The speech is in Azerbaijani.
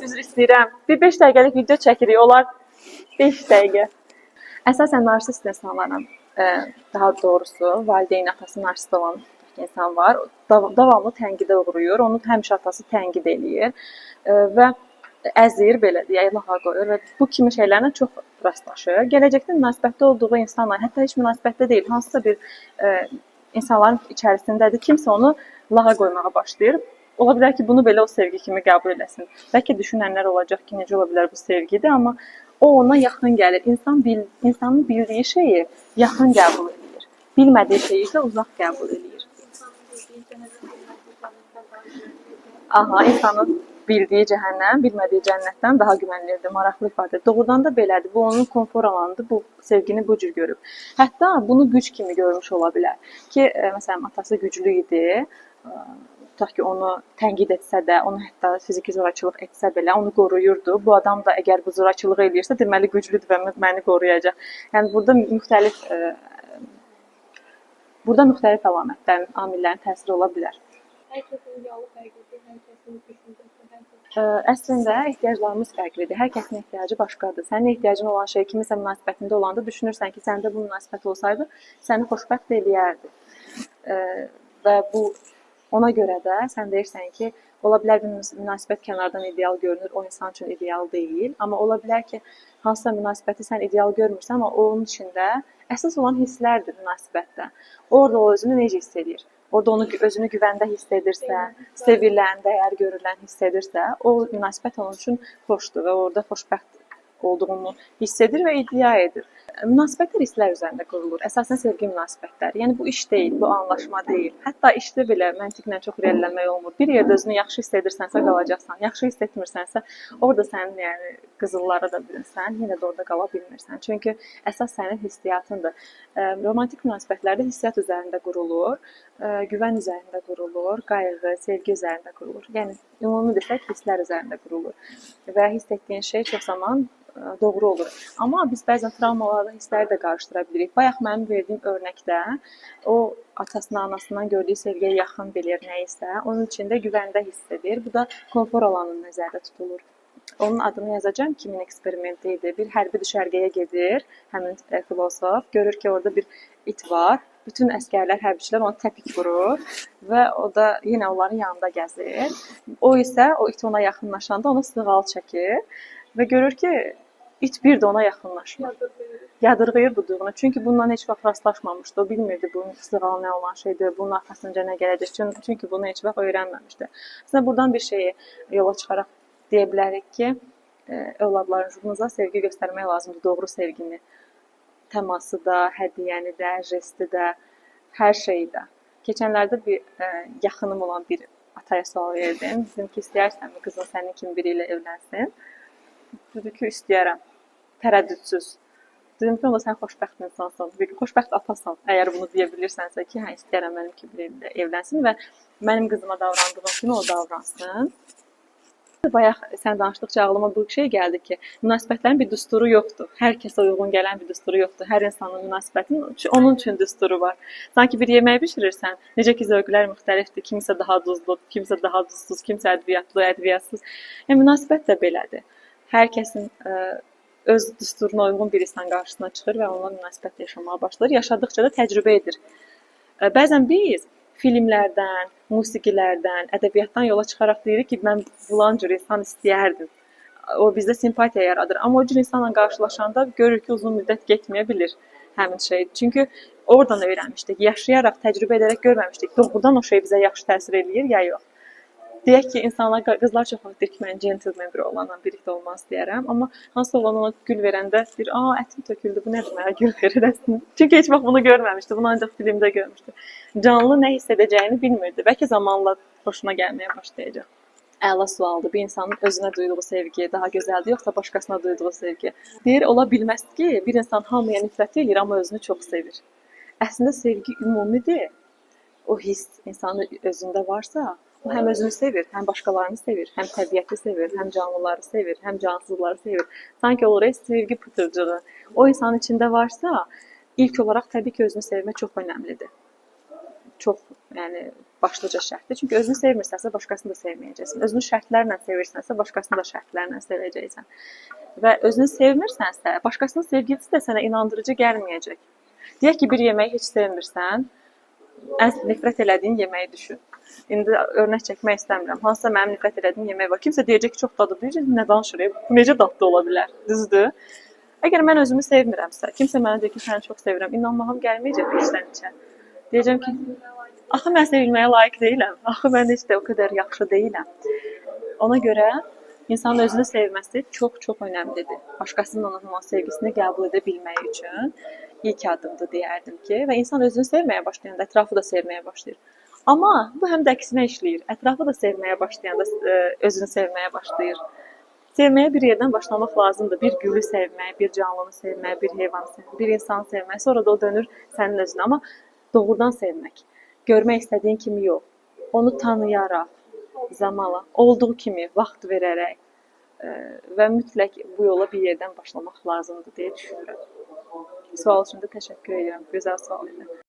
üzr istəyirəm. Bir 5 dəqiqəlik video çəkirik. Olar 5 dəqiqə. Əsasən narsist insanların, daha doğrusu valideyn atası narsist olan insan var. Davamlı tənqidə uğrayır. Onu həmişə atası tənqid eləyir və əzir, belə deyək, lağa qoyur və bu kimi şeylərlə çox rastlaşır. Gələcəkdə münasibətdə olduğu insanla, hətta heç münasibətdə deyil, hansısa bir insanların içərisindədir, kimsə onu lağa qoymağa başlayır. Ola bilər ki, bunu belə o sevgi kimi qəbul eləsin. Bəlkə düşünənlər olacaq ki, necə ola bilər bu sevgidir, amma o ona yaxın gəlir. İnsanın bildiyi şeyi yaxın qəbul edir. Bilmədiyi şeyi isə uzaq qəbul edir. Aha, insanın bildiyi cəhənnəm, bilmədiyi cənnətdən daha güvənlidir. Maraqlı ifadə. Doğrudan da belədir. Bu onun konfor alanıdır. Bu sevgini bu cür görüb. Hətta bunu güc kimi görmüş ola bilər ki, məsələn, atası güclü idi. Tutaq ki, onu tənqid etsə də, onu hətta fiziki zorakılıq etsə belə, onu qoruyurdu. Bu adam da əgər bu zorakılığı eləyirsə, deməli güclüdür və məni qoruyacaq. Yəni burada müxtəlif əlamətlərin, amillərin təsiri ola bilər. Hər kəsin yolu fərqlidir, hər kəsin düşüncəsi, hər kəsin... Əslində ehtiyaclarımız fərqlidir. Hər kəsin ehtiyacı başqadır. Sənin ehtiyacın olan şey kiminsə münasibətində olanda düşünürsən ki, səndə bu münasibət olsaydı, səni xoşbəxt eləyərdi. Və bu ona görə də sən deyirsən ki, ola bilər bir münasibət kənardan ideal görünür, o insan üçün ideal deyil. Amma ola bilər ki, hansısa münasibəti sən ideal görmürsən, amma onun içində əsas olan hisslərdir münasibətdə. Orada o özünü necə hiss edir? Orada onu özünü güvəndə hiss edirsə, sevilən, dəyər görülən hiss edirsə, o münasibət onun üçün xoşdur və orada xoşbəxt olduğunu hiss edir və iddia edir. Münasibətlər hisslər üzərində qurulur. Əsasən sevgi münasibətləri. Yəni bu iş deyil, bu anlaşma deyil. Hətta işdə belə məntiqlə çox irəlilənmək olmur. Bir yerdə özünü yaxşı hiss edirsənsə qalacaqsan. Yaxşı hiss etmirsənsə, orada sənin yəni qızıllara da bilirsən, yenə də orada qala bilmirsən. Çünki əsas sənin hissiyatındır. Romantik münasibətlərdə hissiyat üzərində qurulur, güvən üzərində qurulur, qayğı, sevgi üzərində qurulur. Yəni ümumi desək hisslər üzərində qurulur. Və hiss etdiyin şey çox zaman doğru olur. Amma biz bəzən travmalarla hissləri də qarışdıra bilirik. Bayaq mənim verdiyim örnəkdə o atasından, anasından gördüyü sevgiyə yaxın bilir nəyisə, onun içində güvəndə hiss edir. Bu da konfor alanı nəzərdə tutulur. Onun adını yazacağım, kimin eksperimenti idi. Bir hərbi düşərgəyə gedir, həmin filosof. Görür ki, orada bir it var. Bütün əskərlər, hərbçilər onu təpik vurur və o da yenə onların yanında gəzir. O isə, o it ona yaxınlaşanda ona sığal çəkir və görür ki, it bir də ona yaxınlaşmır. Yadırğıyır bu duyğunu. Çünki bununla heç vaxt rastlaşmamışdı. O bilmirdi bu sığal nə olan şeydir, bunun arxasınca nə gələcək. Çünki bunu heç vaxt öyrənməmişdi. Aslında buradan bir şeyi yola çıxaraq deyə bilərik ki, övladlarınıza sevgi göstərmək lazımdır, doğru sevgini. Təması da, hədiyyəni də, jesti də, hər şeyi də. Keçənlərdə bir yaxınım olan bir ataya sual verdim. Dedim ki, istəyirsənmi qızın sənin kimi biri ilə evlənsin? Dedi ki, istəyərəm. Tərəddüdsüz. Dedim ki, onda sən xoşbəxt insansan, xoşbəxt atasan. Əgər bunu deyə bilirsənsə ki, hə, istəyərəm mənim kimi biri ilə evlənsin və mənim qızıma davrandığım kimi o davransın. Bayaq sən danışdıqca ağlıma bu şey gəldi ki, münasibətlərin bir düsturu yoxdur. Hər kəsə uyğun gələn bir düsturu yoxdur. Hər insanın münasibətinin onun üçün düsturu var. Sanki bir yemək bişirirsən, necə ki zövqlər müxtəlifdir. Kimsə daha duzlu, kimsə daha duzsuz, kimsə ədviyyatlı, ədviyyatsız. Yəni münasibət də belədir. Hər kəsin öz düsturuna uyğun bir insan qarşısına çıxır və onunla münasibət yaşamağa başlayır. Yaşadıkca da təcrübə edir. Bəzən biz filmlərdən, musiqilərdən, ədəbiyyatdan yola çıxaraq deyirik ki, mən filan cür insan istəyərdim. O bizdə simpatiya yaradır. Amma o cür insanla qarşılaşanda görürük ki, uzun müddət getməyə bilir həmin şey. Çünki oradan öyrənmişdik, yaşayaraq, təcrübə edərək görməmişdik. Doğrudan o şey bizə yaxşı təsir eləyir ya yox. Deyək ki, qızlar çox vaxt deyir ki, mən gentleman bir oğlanla birlikdə olmaq istəyərəm. Amma hansı oğlan ona gül verəndə bir, ətim töküldü, bu nədir mənə gül verir əslində. Çünki heç vaxt bunu görməmişdi, bunu ancaq filmdə görmüşdü. Canlı nə hiss edəcəyini bilmirdi. Bəlkə zamanla xoşuna gəlməyə başlayacaq. Əla sualdır. Bir insanın özünə duyduğu sevgi daha gözəldir, yoxsa başqasına duyduğu sevgi? Deyir, ola bilməz ki, bir insan hamıya nifrət edir, amma özünü çox sevir. Əslində sevgi ümumidir. O hiss insanın özündə varsa, o həm özünü sevir, həm başqalarını sevir, həm təbiəti sevir, həm canlıları sevir, həm cansızları sevir. Sanki olur sevgi pıtırcığı. O insanın içində varsa, ilk olaraq təbii ki, özünü sevmək çox önəmlidir. Çox, yəni başlıca şərtdir. Çünki özünü sevmirsənsə, başqasını da sevməyəcəksən. Özünü şərtlərlə sevirsənsə, başqasını da şərtlərlə sevəcəksən. Və özünü sevmirsənsə, başqasının sevgisi də sənə inandırıcı gəlməyəcək. Deyək ki, bir yeməyi heç sevmirsən, ən nifrət elədiyin yeməyi düşün. İndi örnək çəkmək istəmirəm. Hansısa mənim nifrət elədiyim yemək var. Kimsə deyəcək ki, çox dadlı deyəcək, nə danışır? Bu necə dadlı ola bilər? Düzdür? Əgər mən özümü sevmirəmsə, kimsə mənə deyir ki, səni çox sevirəm, inanmağım gəlməyəcək bu işdən içə. Deyəcəm ki, axı mən sevilməyə layiq deyiləm. Axı mən heç də o qədər yaxşı deyiləm. Ona görə insanın özünü sevməsi çox önəmlidir. Başqasının ona olan sevgisini qəbul edə bilməyi üçün ilk addımdır deyərdim ki, və insan özünü sevməyə başlayanda ətrafı da sevməyə başlayır. Amma bu həm də əksinə işləyir. Ətrafı da sevməyə başlayanda özünü sevməyə başlayır. Sevməyə bir yerdən başlamaq lazımdır. Bir gülü sevmək, bir canlını sevmək, bir heyvanı sevmək, bir insanı sevmək. Sonra da o dönür sənin özünə. Amma doğrudan sevmək. Görmək istədiyin kimi yox. Onu tanıyaraq, zamanla, olduğu kimi, vaxt verərək və mütləq bu yola bir yerdən başlamaq lazımdır deyə düşünürəm. Sual üçün də təşəkkür edirəm. Gözəl sual idi.